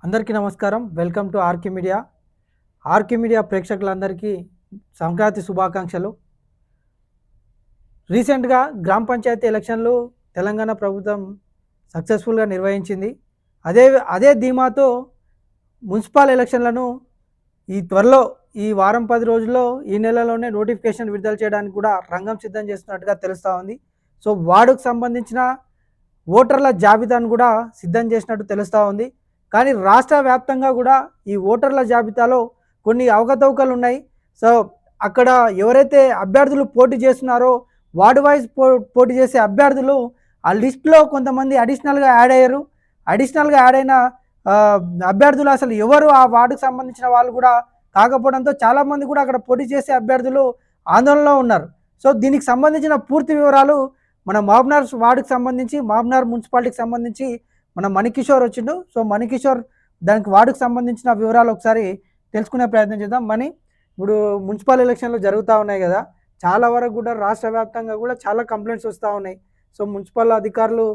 అందరికీ నమస్కారం. Welcome to RK media. RK media ప్రేక్షకులందరికీ సంక్రాంతి శుభాకాంక్షలు. రీసెంట్గా గ్రామ పంచాయతీ ఎలక్షన్లు తెలంగాణ ప్రభుత్వం సక్సెస్ఫుల్గా నిర్వహించింది. అదే అదే ధీమాతో మున్సిపల్ ఎలక్షన్లను త్వరలో ఈ వారం 10 రోజుల్లో ఈ నెలలోనే నోటిఫికేషన్ విడుదల చేయడానికి కూడా రంగం సిద్ధం చేస్తున్నట్టుగా తెలుస్తూ ఉంది. సో వార్డుకు సంబంధించిన ఓటర్ల జాబితాను కూడా సిద్ధం చేసినట్టు తెలుస్తూ ఉంది. కానీ రాష్ట్ర వ్యాప్తంగా కూడా ఈ ఓటర్ల జాబితాలో కొన్ని అవకతవకలు ఉన్నాయి. సో అక్కడ ఎవరైతే అభ్యర్థులు పోటీ చేస్తున్నారో వార్డు వైజ్ పోటీ చేసే అభ్యర్థులు ఆ లిస్టులో కొంతమంది అడిషనల్గా యాడ్ అయ్యారు. అడిషనల్గా యాడ్ అయిన అభ్యర్థులు అసలు ఎవరు ఆ వార్డుకు సంబంధించిన వాళ్ళు కూడా కాకపోవడంతో చాలామంది కూడా అక్కడ పోటీ చేసే అభ్యర్థులు ఆందోళనలో ఉన్నారు. సో దీనికి సంబంధించిన పూర్తి వివరాలు మన మహబూబ్నగర్ వార్డుకి సంబంధించి మహబూబ్నగర్ మున్సిపాలిటీకి సంబంధించి మన మణికిషోర్ వచ్చిండు. సో మణికిషోర్ దానికి వార్డుకు సంబంధించిన వివరాలు ఒకసారి తెలుసుకునే ప్రయత్నం చేద్దాం. ఇప్పుడు మున్సిపల్ ఎలక్షన్లు జరుగుతూ ఉన్నాయి కదా, చాలా వరకు కూడా రాష్ట్ర వ్యాప్తంగా కూడా చాలా కంప్లైంట్స్ వస్తూ ఉన్నాయి. సో మున్సిపల్ అధికారులు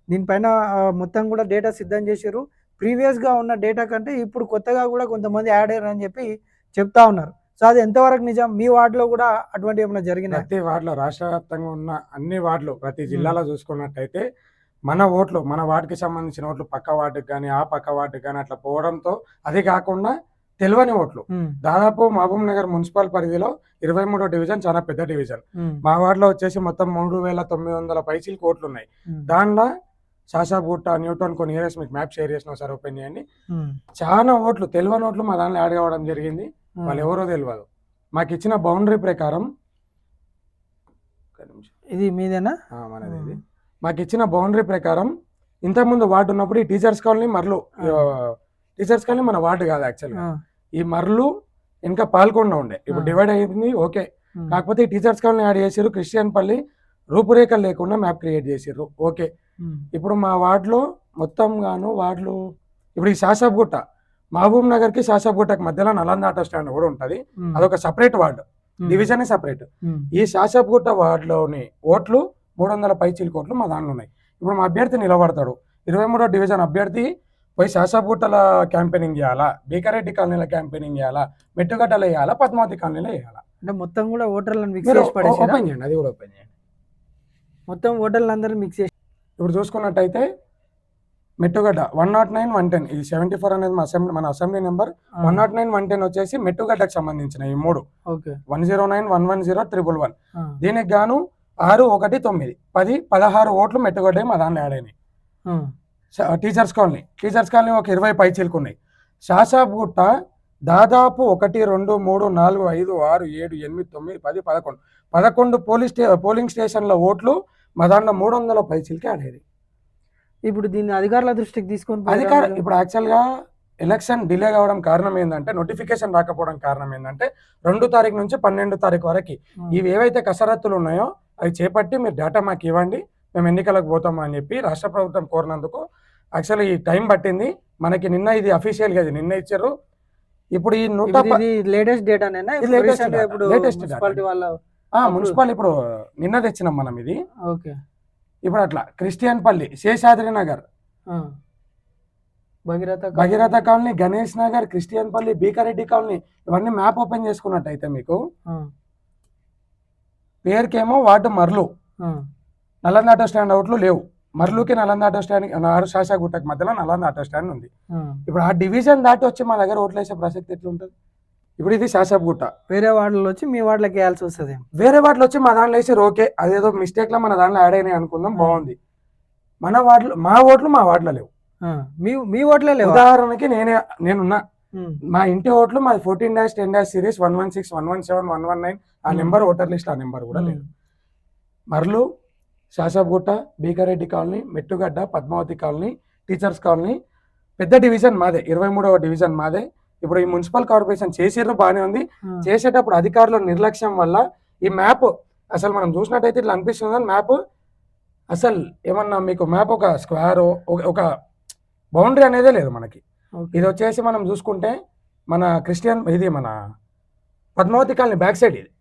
దీనిపైన మొత్తం కూడా డేటా సిద్ధం చేశారు. ప్రీవియస్గా ఉన్న డేటా కంటే ఇప్పుడు కొత్తగా కూడా కొంతమంది యాడ్ అయ్యారు అని చెప్పి చెప్తా ఉన్నారు. సో అది ఎంతవరకు నిజం? మీ వార్డులో కూడా అటువంటి ఏమైనా జరిగినా? ప్రతి వార్డులో రాష్ట్ర వ్యాప్తంగా ఉన్న అన్ని వార్డులు ప్రతి జిల్లాలో చూసుకున్నట్టయితే మన ఓట్లు మన వార్డుకి సంబంధించిన ఓట్లు పక్క వార్డుకి కానీ ఆ పక్క వార్డుకి కానీ అట్లా పోవడంతో, అది కాకుండా తెలియని ఓట్లు దాదాపు మహబూబ్ నగర్ మున్సిపల్ పరిధిలో 23వ డివిజన్ చాలా పెద్ద డివిజన్. మా వార్డులో వచ్చేసి మొత్తం 3,900 పైచీలకు ఓట్లు ఉన్నాయి. దాంట్లో శాషాబుట్ట, న్యూటన్ కొన్ని ఏరియాస్ మీకు మ్యాప్ షేర్ చేసిన సార్, ఓపెన్ చేయండి. చాలా ఓట్లు తెలియని ఓట్లు మా దాంట్లో యాడ్ కావడం జరిగింది. వాళ్ళు ఎవరో తెలియదు. మాకు ఇచ్చిన బౌండరీ ప్రకారం ఇది మీదేనా? మనది ఇది. మాకు ఇచ్చిన బౌండరీ ప్రకారం ఇంతకుముందు వార్డు ఉన్నప్పుడు ఈ టీచర్స్ కాలనీ మరలు, టీచర్స్ కాలనీ మన వార్డు కాదు యాక్చువల్గా. ఈ మరలు ఇంకా పాల్గొండ ఉండే, ఇప్పుడు డివైడ్ అయింది. ఓకే, కాకపోతే ఈ టీచర్స్ కాలనీ యాడ్ చేసారు. క్రిస్టియన్ పల్లి రూపురేఖలు లేకుండా మ్యాప్ క్రియేట్ చేసారు. ఓకే, ఇప్పుడు మా వార్డులో మొత్తం గాను వార్డులు ఇప్పుడు ఈ శాషాబుట్ట, మహబూబ్ నగర్ కి శాషాబుట్టకి మధ్యలో నలంద ఆటో స్టాండ్ కూడా ఉంటుంది. అదొక సపరేట్ వార్డు, డివిజన్ సపరేట్. ఈ శాషాబుట్ట వార్డులోని ఓట్లు 300 పైచీలకు ఓట్లు మా దాంట్లో ఉన్నాయి. ఇప్పుడు మా అభ్యర్థి నిలబడతాడు, 23వ డివిజన్ అభ్యర్థి పోయి శాషాబుట్టల క్యాంపెయినింగ్ చేయాలా, బీకారెడ్డి కాలనీలో క్యాంపెయినింగ్ చేయాలా, మెట్టుగడ్డలో వేయాలా, పద్మావతి కాలనీలో వేయాలా? అంటే మొత్తం కూడా ఓటర్లను మిక్స్ చేసి ఓపెన్ చేయండి, అది కూడా ఓపెన్ చేయండి. మొత్తం ఓటర్లందరూ మిక్స్ చేసి ఇప్పుడు చూసుకున్నట్టయితే మెట్టుగడ్డ 109, 110, ఇది 74 అనేది మన అసెంబ్లీ నెంబర్. 109, 110 వచ్చేసి మెట్టుగడ్డకు సంబంధించిన ఈ 3. 109, 110, 111. దీనికి గాను 6, 1, 9, 10, 16 ఓట్లు మెట్టుగడ్డ మా దాంట్లో యాడ్ అయినాయి. టీచర్స్ కాలనీ ఒక 20 పైచీలకు ఉన్నాయి. శాషాబుట్ట దాదాపు 1, 2, 3, 4, 5, 6, 7, 8, 9, 10, 11 పోలింగ్ స్టేషన్ల ఓట్లు మా దాంట్లో 300 పైచీలకి యాడ్ అయ్యాయి. ఇప్పుడు దీన్ని అధికారుల దృష్టికి తీసుకొని ఇప్పుడు యాక్చువల్గా ఎలక్షన్ డిలే కావడం కారణం ఏంటంటే, నోటిఫికేషన్ రాకపోవడం కారణం ఏంటంటే, 2 తారీఖు నుంచి 12 తారీఖు వరకు ఇవి ఏవైతే కసరత్తులు ఉన్నాయో అవి చేపట్టి మీరు డేటా మాకు ఇవ్వండి, మేము ఎన్నికలకు పోతాము అని చెప్పి రాష్ట్ర ప్రభుత్వం కోరినందుకు యాక్చువల్లీ ఈ టైం పట్టింది మనకి. నిన్న ఇది అఫీషియల్గా ఇది నిన్న ఇచ్చారు. ఇప్పుడు ఈ లేటెస్ట్ డేటా మున్సిపల్ ఇప్పుడు నిన్న తెచ్చినాం మనం ఇది. ఇప్పుడు అట్లా క్రిస్టియన్ పల్లి, శేషాద్రి నగర్, భగీరథ కాలనీ, గణేష్ నగర్, క్రిస్టియన్ పల్లి, బీకారెడ్డి కాలనీ, ఇవన్నీ మ్యాప్ ఓపెన్ చేసుకున్నట్టయితే మీకు పేరుకేమో వార్డు మర్లు, నలంద ఆటో స్టాండ్ అవుట్లు లేవు. మర్లుకి నలంద ఆటో స్టాండ్, శాషాగుట్టకి మధ్యలో నలంద ఆటో స్టాండ్ ఉంది. ఇప్పుడు ఆ డివిజన్ దాటి వచ్చి మా దగ్గర ఓట్లు వేసే ప్రసక్తి ఎట్లుంటుంది? ఇప్పుడు ఇది శాషాబుట్ట, వేరే వార్డులో వచ్చి మీ వార్డులోకి వేయాల్సి వస్తుంది. వేరే వార్డులో వచ్చి మా దాంట్లో వేసారు. ఓకే, అదేదో మిస్టేక్ లో మన దాంట్లో యాడ్ అయినాయి అనుకుందాం, బాగుంది. మన వార్డులో మా ఓట్లు మా వార్డులో లేవు, మీ ఓట్లే లేవు. ఉదాహరణకి నేనున్నా, మా ఇంటి ఓట్లు మాది 14-10 సిరీస్ 116, 117, 119 ఆ నెంబర్ ఓటర్ లిస్ట్, ఆ నెంబర్ కూడా లేదు. మర్లు, శాషాబుట్ట, Bikareddy colony, Mettugadda, Padmavathi colony, teachers colony పెద్ద డివిజన్ మాదే, 23వ డివిజన్ మాదే. ఇప్పుడు ఈ మున్సిపల్ కార్పొరేషన్ చేసిర్రు, బాగానే ఉంది. చేసేటప్పుడు అధికారుల నిర్లక్ష్యం వల్ల ఈ మ్యాప్ అసలు మనం చూసినట్టయితే ఇట్లా అనిపిస్తుంది. మ్యాప్ అసలు ఏమన్నా మీకు మ్యాప్ ఒక స్క్వేర్ ఒక బౌండరీ అనేదే లేదు మనకి. ఇది వచ్చేసి మనం చూసుకుంటే మన క్రిస్టియన్, ఇది మన పద్మావతి కాలనీ బ్యాక్ సైడ్, ఇది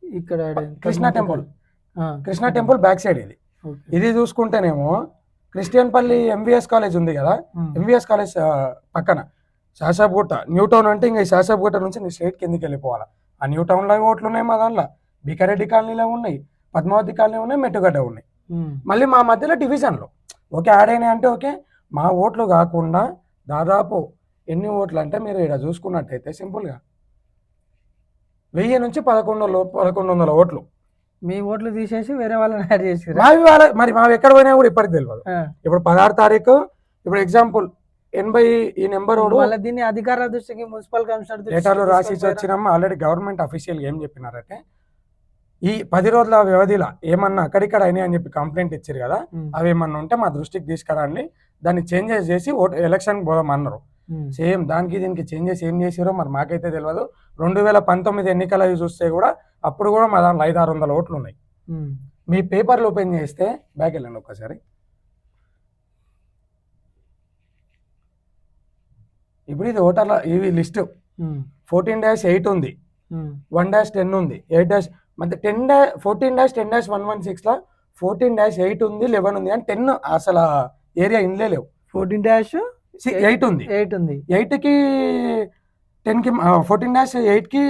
ఇక్కడ కృష్ణ టెంపుల్ బ్యాక్ సైడ్ ఇది. ఇది చూసుకుంటేనేమో క్రిస్టియన్పల్లి ఎంవిఎస్ కాలేజ్ ఉంది కదా, ఎంవిఎస్ కాలేజ్ పక్కన శాసాబూట న్యూ టౌన్ అంటే ఇంకా ఈ శాసాబూట నుంచి నీ స్ట్రైట్ కిందికి వెళ్ళిపోవాలి. ఆ న్యూ టౌన్లో ఓట్లు ఉన్నాయి మా దాంట్లో, బికారెడ్డి కాలనీలో ఉన్నాయి, పద్మావతి కాలనీ ఉన్నాయి, మెట్టుగడ్డ ఉన్నాయి. మళ్ళీ మా మధ్యలో డివిజన్లో ఓకే యాడ్ అయినాయి అంటే ఓకే. మా ఓట్లు కాకుండా దాదాపు ఎన్ని ఓట్లు అంటే మీరు ఇక్కడ చూసుకున్నట్టయితే సింపుల్గా 1000 నుంచి 1100 ఓట్లు. మీ ఓట్లు తీసేసి వేరే వాళ్ళని యాడ్ చేసి మరి మావి ఎక్కడ పోయినా కూడా ఇప్పటికి తెలియదు. ఇప్పుడు 16 తారీఖు ఇప్పుడు ఎగ్జాంపుల్ 80 ఈ నెంబర్ దీన్ని అధికారుల దృష్టికి మున్సిపల్ కమిషనర్ లెటర్లు రాసి వచ్చినాము. ఆల్రెడీ గవర్నమెంట్ అఫీషియల్ ఏం చెప్పినారంటే ఈ 10 రోజుల వ్యవధిలో ఏమన్నా అక్కడిక్కడ అయినాయి అని చెప్పి కంప్లైంట్ ఇచ్చారు కదా, అవి ఏమన్నా ఉంటే మా దృష్టికి తీసుకురండి, దాన్ని చేంజెస్ చేసి ఎలక్షన్ పోదామన్నారు. సేమ్ దానికి దీనికి చేంజెస్ ఏం చేసారో మరి మాకైతే తెలియదు. 2019 ఎన్నికలు చూస్తే కూడా అప్పుడు కూడా మా దాంట్లో 500-600 ఓట్లు ఉన్నాయి. మీ పేపర్లు ఓపెన్ చేస్తే బ్యాక్ వెళ్ళండి ఒక్కసారి. ఇప్పుడు ఇది ఓటర్ల ఇవి లిస్ట్ 14-8 ఉంది, 1-10 ఉంది, 8- మధ్య 14-10-116 లా 14-8 ఉంది, 11 ఉంది అని 10 అసలు ఏరియా ఇన్లే లేవు. 14-8 ఉంది, 8కి 10కి 14-8కి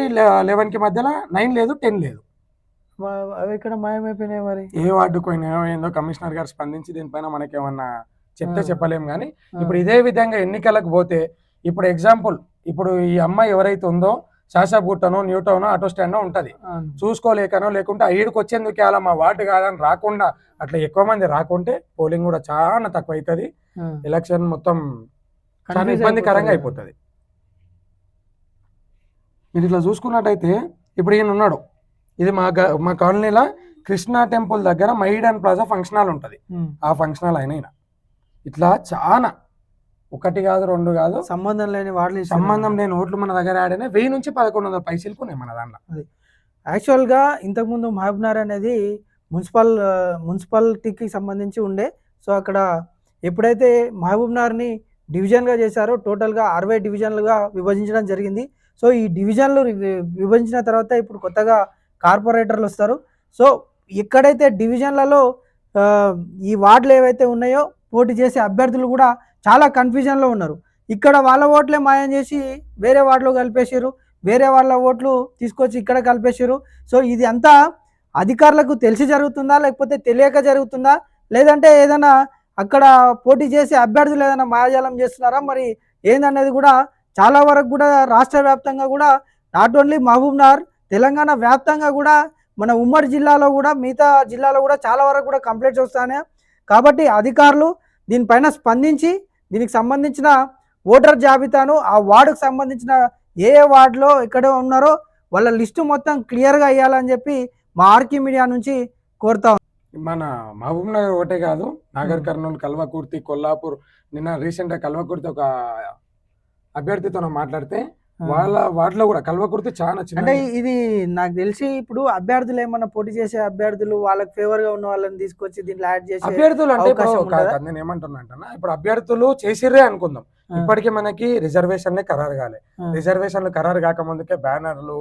11కి మధ్యలో 9 లేదు, 10 లేదు. అవి ఇక్కడ మాయమైపోయినాయి. మరి ఏ వార్డుకు పోయినాయో ఏందో కమిషనర్ గారు స్పందించి దీనిపైన మనకేమన్నా చెప్తే చెప్పలేము. కానీ ఇప్పుడు ఇదే విధంగా ఎన్నికలకు పోతే ఇప్పుడు ఎగ్జాంపుల్ ఇప్పుడు ఈ అమ్మాయి ఎవరైతే ఉందో శాసాబూటనో న్యూ టౌనో ఆటో స్టాండో ఉంటుంది, చూసుకోలేకనో లేకుంటే ఐడుకి వచ్చేందుకు అలా మా వార్డు కాదని రాకుండా అట్లా ఎక్కువ మంది రాకుంటే పోలింగ్ కూడా చాలా తక్కువ అవుతుంది, ఎలక్షన్ మొత్తం చాలా ఇబ్బందికరంగా అయిపోతుంది. మీరు ఇట్లా చూసుకున్నట్టయితే ఇప్పుడు ఈయన ఉన్నాడు, ఇది మా కాలనీలో కృష్ణా టెంపుల్ దగ్గర మైడన్ ప్లాజా ఫంక్షన్ హాల్ ఉంటుంది, ఆ ఫంక్షన్ హాల్ అయినా ఇట్లా చాలా 1 కాదు 2 కాదు సంబంధం లేని ఓట్లు మన దగ్గర ఆడినాయి. 1000 నుంచి 1100 పైసలకు ఉన్నాయి మన దాంట్లో. యాక్చువల్గా ఇంతకుముందు మహబూబ్నగర్ అనేది మున్సిపాలిటీకి సంబంధించి ఉండే. సో అక్కడ ఎప్పుడైతే మహబూబ్నగర్ని డివిజన్గా చేశారో టోటల్గా 60 డివిజన్లుగా విభజించడం జరిగింది. సో ఈ డివిజన్లు విభజించిన తర్వాత ఇప్పుడు కొత్తగా కార్పొరేటర్లు వస్తారు. సో ఎక్కడైతే డివిజన్లలో ఈ వార్డులు ఏవైతే ఉన్నాయో పోటీ చేసే అభ్యర్థులు కూడా చాలా కన్ఫ్యూజన్లో ఉన్నారు. ఇక్కడ వాళ్ళ ఓట్లే మాయం చేసి వేరే వార్డులో కలిపేసారు, వేరే వాళ్ళ ఓట్లు తీసుకొచ్చి ఇక్కడ కలిపేసారు. సో ఇది అంతా అధికారులకు తెలిసి జరుగుతుందా లేకపోతే తెలియక జరుగుతుందా, లేదంటే ఏదైనా అక్కడ పోటీ చేసే అభ్యర్థులు ఏదైనా మాయాజాలం చేస్తున్నారా మరి ఏందనేది కూడా చాలా వరకు కూడా రాష్ట్ర వ్యాప్తంగా కూడా నాట్ ఓన్లీ మహబూబ్నగర్ తెలంగాణ వ్యాప్తంగా కూడా మన ఉమ్మడి జిల్లాలో కూడా మిగతా జిల్లాలో కూడా చాలా వరకు కూడా కంప్లైంట్స్ వస్తాయి. కాబట్టి అధికారులు దీనిపైన స్పందించి దీనికి సంబంధించిన ఓటర్ జాబితాను ఆ వార్డుకు సంబంధించిన ఏ వార్డులో ఎక్కడ ఉన్నారో వాళ్ళ లిస్టు మొత్తం క్లియర్గా ఇవ్వాలని చెప్పి మా ఆర్కే మీడియా నుంచి కోరుతాం. మన మహబూబ్నగర్ ఒకటే కాదు, నాగర్ కర్నూలు, కల్వకుర్తి, కొల్లాపూర్, నిన్న రీసెంట్గా కల్వకుర్తి ఒక అభ్యర్థితో మాట్లాడితే వాళ్ళ వాటిలో కూడా కల్వకుర్తి చాలా చిన్న. అంటే ఇది నాకు తెలిసి ఇప్పుడు అభ్యర్థులు ఏమన్నా పోటీ చేసే అభ్యర్థులు వాళ్ళకి ఫేవర్ గా ఉన్న వాళ్ళని తీసుకొచ్చి దీంట్లో యాడ్ చేసి అభ్యర్థులు అంటే నేను ఏమంటున్నా అంటే ఇప్పుడు అభ్యర్థులు చేసిర్రే అనుకుందాం, ఇప్పటికీ మనకి రిజర్వేషన్లే ఖరారు కాలే. రిజర్వేషన్లు ఖరారు కాకముందుకే బ్యానర్లు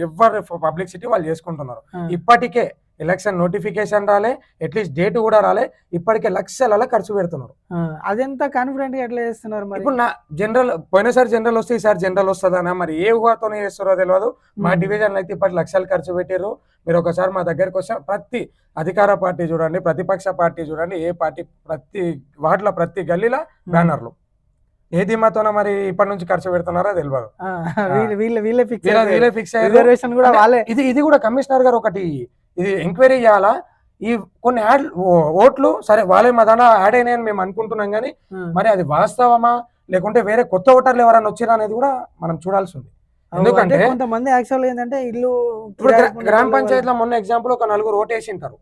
ఎవరు పబ్లిసిటీ వాళ్ళు చేసుకుంటున్నారు. ఇప్పటికే ఎలక్షన్ నోటిఫికేషన్ రాలే, అట్లీస్ట్ డేట్ కూడా రాలే, ఇప్పటికే లక్షల ఖర్చు పెడుతున్నారు. అదెంత కాన్ఫిడెంట్ గా ఎట్లా చేస్తున్నారు మరి? ఇప్పుడు నా జనరల్ పోయినసారి జనరల్ వస్తే ఈసారి జనరల్ వస్తుందన్నా మరి ఏ ఊహతోనే చేస్తారో తెలియదు. మా డివిజన్ అయితే ఇప్పటి లక్షలు ఖర్చు పెట్టారు. మీరు ఒకసారి మా దగ్గరకు వస్తే ప్రతి అధికార పార్టీ చూడండి, ప్రతిపక్ష పార్టీ చూడండి, ఏ పార్టీ ప్రతి వాటిలో ప్రతి గల్లీలో బ్యానర్లు. ఏ ధీమాతోన మరి ఇప్పటి నుంచి ఖర్చు పెడుతున్నారో తెలియదు. ఇది కూడా కమిషనర్ గారు ఒకటి ఇది ఎంక్వైరీ చేయాలా. ఈ కొన్ని ఓట్లు సరే వాళ్ళే మా దాంట్లో యాడ్ అయినాయని మేము అనుకుంటున్నాం, కానీ మరి అది వాస్తవమా లేకుంటే వేరే కొత్త ఓటర్లు ఎవరైనా వచ్చారా అనేది కూడా మనం చూడాల్సి ఉంది. ఎందుకంటే కొంతమంది యాక్చువల్ ఏంటంటే ఇల్లు గ్రామ పంచాయతీలో మొన్న ఎగ్జాంపుల్ ఒక 4 ఓటు వేసి ఉంటారు.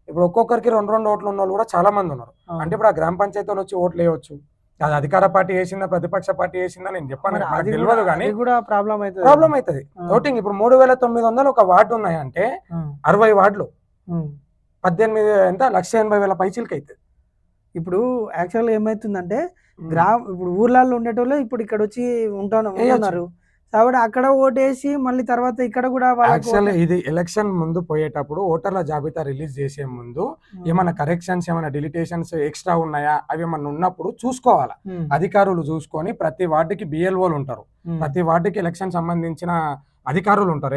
ఇప్పుడు ఒక్కొక్కరికి 2 ఓట్లు ఉన్న వాళ్ళు కూడా చాలా మంది ఉన్నారు. అంటే ఇప్పుడు ఆ గ్రామ పంచాయతీలో వచ్చి ఓట్లు వేయవచ్చు. అది అధికార పార్టీ వేసిందా ప్రతిపక్ష పార్టీ వేసిందా నేను చెప్పాను తెలియదు, కానీ ప్రాబ్లం అవుతుంది ఓటింగ్. ఇప్పుడు 3900 ఒక వార్డు ఉన్నాయంటే 60 వార్డులు 18 ఎంత 1,80,000 పైచీలకి అవుతుంది. ఇప్పుడు యాక్చువల్గా ఏమైతుందంటే ఇప్పుడు ఊర్లలో ఉండేటోళ్ళు ఇప్పుడు ఇక్కడ వచ్చి ఉంటున్నారు. కాబట్టి అక్కడ ఓటేసి మళ్ళీ తర్వాత ఇక్కడ కూడా వాళ్ళకి యాక్చువల్ ఇది ఎలక్షన్ ముందు పోయేటప్పుడు ఓటర్ల జాబితా రిలీజ్ చేసే ముందు ఏమైనా కరెక్షన్స్ ఏమైనా డిలిటేషన్స్ ఎక్స్ట్రా ఉన్నాయా అవి ఏమన్నా ఉన్నప్పుడు చూసుకోవాలా. అధికారులు చూసుకొని ప్రతి వార్డుకి బిఎల్ఓలు ఉంటారు, ప్రతి వార్డుకి ఎలక్షన్ సంబంధించిన అధికారులు ఉంటారు,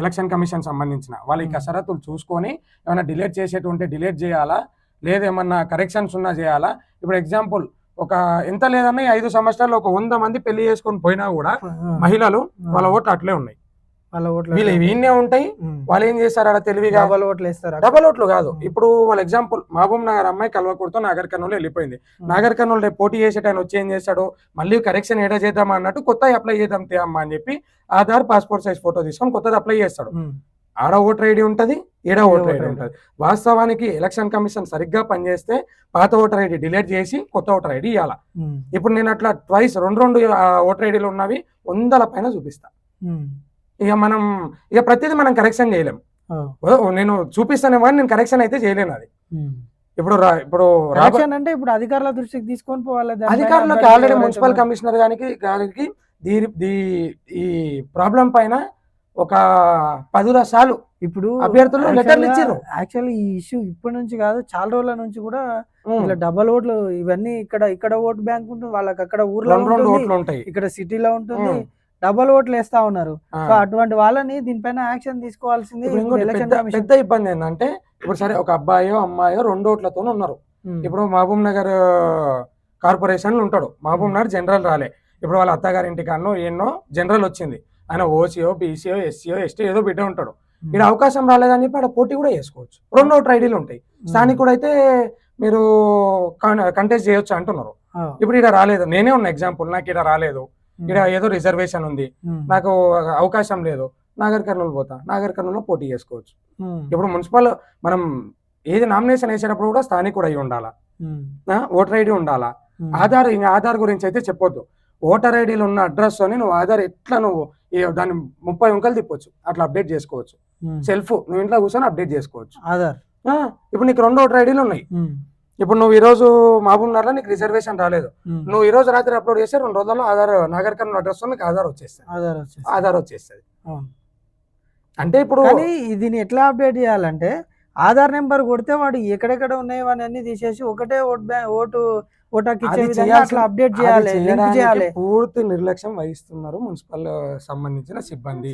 ఎలక్షన్ కమిషన్ సంబంధించిన వాళ్ళు ఈ కసరత్తులు చూసుకొని ఏమైనా డిలీట్ చేసేటువంటి డిలీట్ చేయాలా, లేదా ఏమన్నా కరెక్షన్స్ ఉన్నా చేయాలా. ఇప్పుడు ఎగ్జాంపుల్ ఒక ఎంత లేదన్నా 5 సంవత్సరాలు ఒక 100 మంది పెళ్లి చేసుకొని పోయినా కూడా మహిళలు వాళ్ళ ఓట్లు అట్లే ఉన్నాయి, వీళ్ళు వీళ్ళే ఉంటాయి. వాళ్ళు ఏం చేస్తారు అక్కడ తెలివిగా డబల్ ఓట్లు వేస్తారు. డబల్ ఓట్లు కాదు, ఇప్పుడు వాళ్ళ ఎగ్జాంపుల్ మహబూబ్ నగర్ అమ్మాయి కల్వకుర్తో నాగర్ కర్నూలు వెళ్ళిపోయింది. నాగర్ కర్నూలు రేపు పోటీ చేసేటాయన వచ్చి ఏం చేస్తాడు, మళ్ళీ కరెక్షన్ ఏడా చేద్దాం అన్నట్టు కొత్త అప్లై చేద్దాం అమ్మా అని చెప్పి ఆధార్ పాస్పోర్ట్ సైజ్ ఫోటో తీసుకొని కొత్తది అప్లై చేస్తాడు. ఆడ ఓటర్ ఐడి ఉంటుంది, ఈడ ఓటర్ ఐడి ఉంటుంది. వాస్తవానికి ఎలక్షన్ కమిషన్ సరిగ్గా పనిచేస్తే పాత ఓటర్ ఐడి డిలీట్ చేసి కొత్త ఓటర్ ఐడి ఇవ్వాల. ఇప్పుడు నేను అట్లా ట్వైస్ రెండు ఓటర్ ఐడీలు ఉన్నవి 100ల పైన చూపిస్తా. ఇక ప్రతిదీ మనం కరెక్షన్ చేయలేం. నేను చూపిస్తానే కానీ నేను కరెక్షన్ అయితే చేయలేను. అది ఇప్పుడు అంటే ఇప్పుడు అధికారుల దృష్టికి తీసుకొని పోవాలి. అధికారులకు ఆల్రెడీ మున్సిపల్ కమిషనర్ గారికి ఈ ప్రాబ్లం పైన ఒక 10 సార్లు ఇప్పుడు అభ్యర్థులు లెటర్లు ఇచ్చారు. యాక్చువల్లీ ఈ ఇష్యూ ఇప్పటి నుంచి కాదు, చాలా రోజుల నుంచి కూడా ఇట్లా డబల్ ఓట్లు ఇవన్నీ ఇక్కడ ఓట్ బ్యాంక్ ఉంటుంది, వాళ్ళకి అక్కడ ఊర్లో ఉంటాయి, ఇక్కడ సిటీలో ఉంటుంది, డబల్ ఓట్లు వేస్తా ఉన్నారు. సో అటువంటి వాళ్ళని దీనిపైన యాక్షన్ తీసుకోవాల్సింది. పెద్ద ఇబ్బంది ఏంటంటే ఇప్పుడు సరే ఒక అబ్బాయో అమ్మాయో 2 ఓట్లతో ఉన్నారు. ఇప్పుడు మహబూబ్ నగర్ కార్పొరేషన్ ఉంటాడు, మహబూబ్ నగర్ జనరల్ రాలే, ఇప్పుడు వాళ్ళ అత్తగారింటి కన్నో ఎన్నో జనరల్ వచ్చింది, ఆయన ఓసీఓ బీసీఓ ఎస్సీఓ ఎస్టీ ఏదో బిడ్డ ఉంటాడు, ఇక్కడ అవకాశం రాలేదని చెప్పి ఆడ పోటీ కూడా చేసుకోవచ్చు. 2 ఓటర్ ఐడీలు ఉంటాయి. స్థానికుడు అయితే మీరు కంటెస్ట్ చేయొచ్చు అంటున్నారు. ఇప్పుడు ఇక్కడ రాలేదు, నేనే ఉన్న ఎగ్జాంపుల్, నాకు ఇక్కడ రాలేదు, ఇక్కడ ఏదో రిజర్వేషన్ ఉంది, నాకు అవకాశం లేదు, నాగర్ కర్నూలు పోతా, నాగర్ కర్నూలులో పోటీ చేసుకోవచ్చు. ఇప్పుడు మున్సిపల్ మనం ఏది నామినేషన్ వేసేటప్పుడు కూడా స్థానికుడు అయి ఉండాలా, ఓటర్ ఐడి ఉండాలా. ఆధార్ గురించి అయితే చెప్పొద్దు, ఓటర్ ఐడీలో ఉన్న అడ్రస్ అని నువ్వు ఆధార్ ఎట్లా నువ్వు దాన్ని 30 అంకెలు తిప్పొచ్చు, అట్లా అప్డేట్ చేసుకోవచ్చు. సెల్ఫ్ నువ్వు ఇంట్లో కూర్చొని అప్డేట్ చేసుకోవచ్చు ఆధార్. ఇప్పుడు నీకు 2 ఓటర్ ఐడీలు ఉన్నాయి. ఇప్పుడు నువ్వు ఈ రోజు మహబూబ్ నగర్లో నీకు రిజర్వేషన్ రాలేదు, నువ్వు ఈ రోజు రాత్రి అప్లోడ్ చేస్తే 2 రోజుల్లో ఆధార్ నాగర్ కర్నూలు అడ్రస్ నీకు ఆధార్ వచ్చేస్తుంది. అంటే ఇప్పుడు దీన్ని ఎట్లా అప్డేట్ చేయాలంటే ఆధార్ నెంబర్ కొడితే వాడు ఎక్కడెక్కడ ఉన్నాయి అన్ని తీసేసి ఒకటే అప్డేట్ చేయాలి. పూర్తి నిర్లక్ష్యం వహిస్తున్నారు మున్సిపల్ సంబంధించిన సిబ్బంది.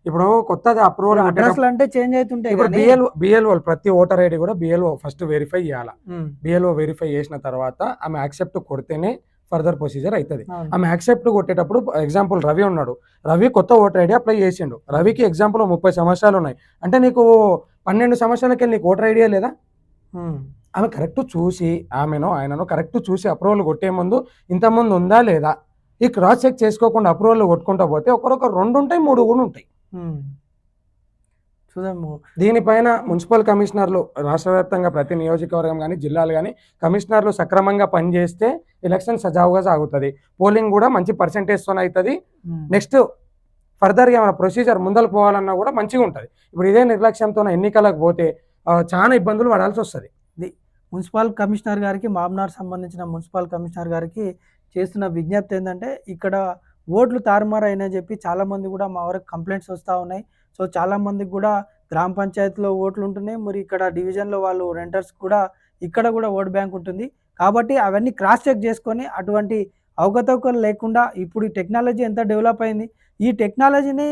ఇప్పుడు కొత్తది అప్రూవల్ అడ్రస్లు అంటే చేంజ్ అవుతుంటాయి. ఇప్పుడు బిఎల్ఓ ప్రతి ఓటర్ ఐడి కూడా బిఎల్ఓ ఫస్ట్ వెరిఫై చేయాలి. బిఎల్ఓ వెరిఫై చేసిన తర్వాత ఆమె యాక్సెప్ట్ కొడితేనే ఫర్దర్ ప్రొసీజర్ అవుతుంది. ఆమె యాక్సెప్ట్ కొట్టేటప్పుడు ఎగ్జాంపుల్ రవి ఉన్నాడు, రవి కొత్త ఓటర్ ఐడి అప్లై చేసిండు, రవికి ఎగ్జాంపుల్ 30 సంవత్సరాలు ఉన్నాయి అంటే నీకు 12 సంవత్సరాలకి నీకు ఓటర్ ఐడియా లేదా? ఆమె కరెక్ట్ చూసి ఆమెను ఆయనను కరెక్ట్ చూసి అప్రూవల్ కొట్టే ముందు ఇంతకుముందు ఉందా లేదా ఈ క్రాస్ చెక్ చేసుకోకుండా అప్రూవల్ కొట్టుకుంటా పోతే ఒకరొకరు 2 ఉంటాయి 3 కూడా ఉంటాయి. చూద్దాము. దీనిపైన మున్సిపల్ కమిషనర్లు రాష్ట్ర వ్యాప్తంగా ప్రతి నియోజకవర్గం కానీ జిల్లాలు కానీ కమిషనర్లు సక్రమంగా పనిచేస్తే ఎలక్షన్ సజావుగా సాగుతుంది, పోలింగ్ కూడా మంచి పర్సెంటేజ్తో అవుతుంది. నెక్స్ట్ ఫర్దర్గా ఏమైనా ప్రొసీజర్ ముందలు పోవాలన్నా కూడా మంచిగా ఉంటుంది. ఇప్పుడు ఇదే నిర్లక్ష్యంతో ఎన్నికలకు పోతే చాలా ఇబ్బందులు పడాల్సి వస్తుంది. మున్సిపల్ కమిషనర్ గారికి, మామ్నార్ సంబంధించిన మున్సిపల్ కమిషనర్ గారికి చేస్తున్న విజ్ఞప్తి ఏంటంటే ఇక్కడ ఓట్లు తారుమారు అయినా చెప్పి చాలామంది కూడా మా వరకు కంప్లైంట్స్ వస్తూ ఉన్నాయి. సో చాలామందికి కూడా గ్రామ పంచాయతీలో ఓట్లు ఉంటున్నాయి, మరి ఇక్కడ డివిజన్లో వాళ్ళు రెంటర్స్ కూడా ఇక్కడ కూడా ఓట్ బ్యాంక్ ఉంటుంది. కాబట్టి అవన్నీ క్రాస్ చెక్ చేసుకొని అటువంటి అవకతవకలు లేకుండా ఇప్పుడు ఈ టెక్నాలజీ ఎంత డెవలప్ అయింది, ఈ టెక్నాలజీని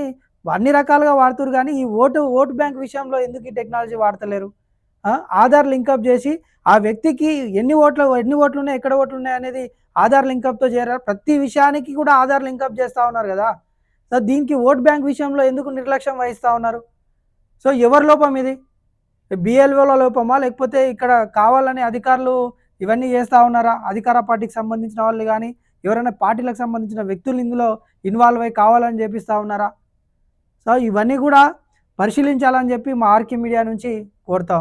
అన్ని రకాలుగా వాడుతున్నారు. కానీ ఈ ఓటు బ్యాంక్ విషయంలో ఎందుకు ఈ టెక్నాలజీ వాడతలేరు? ఆధార్ లింకప్ చేసి ఆ వ్యక్తికి ఎన్ని ఓట్లు ఉన్నాయి, ఎక్కడ ఓట్లు ఉన్నాయి అనేది ఆధార్ లింకప్తో చేరారు. ప్రతి విషయానికి కూడా ఆధార్ లింకప్ చేస్తూ ఉన్నారు కదా. సో దీనికి ఓట్ బ్యాంక్ విషయంలో ఎందుకు నిర్లక్ష్యం వహిస్తూ ఉన్నారు? సో ఎవరి లోపం ఇది? బిఎల్ఓల లోపమా, లేకపోతే ఇక్కడ కావాలని అధికారులు ఇవన్నీ చేస్తూ ఉన్నారా? అధికార పార్టీకి సంబంధించిన వాళ్ళు కానీ ఎవరైనా పార్టీలకు సంబంధించిన వ్యక్తులు ఇందులో ఇన్వాల్వ్ అయ్యి కావాలని చేపిస్తూ ఉన్నారా? సో ఇవన్నీ కూడా పరిశీలించాలని చెప్పి మా ఆర్కే మీడియా నుంచి కోరుతా ఉన్నాం.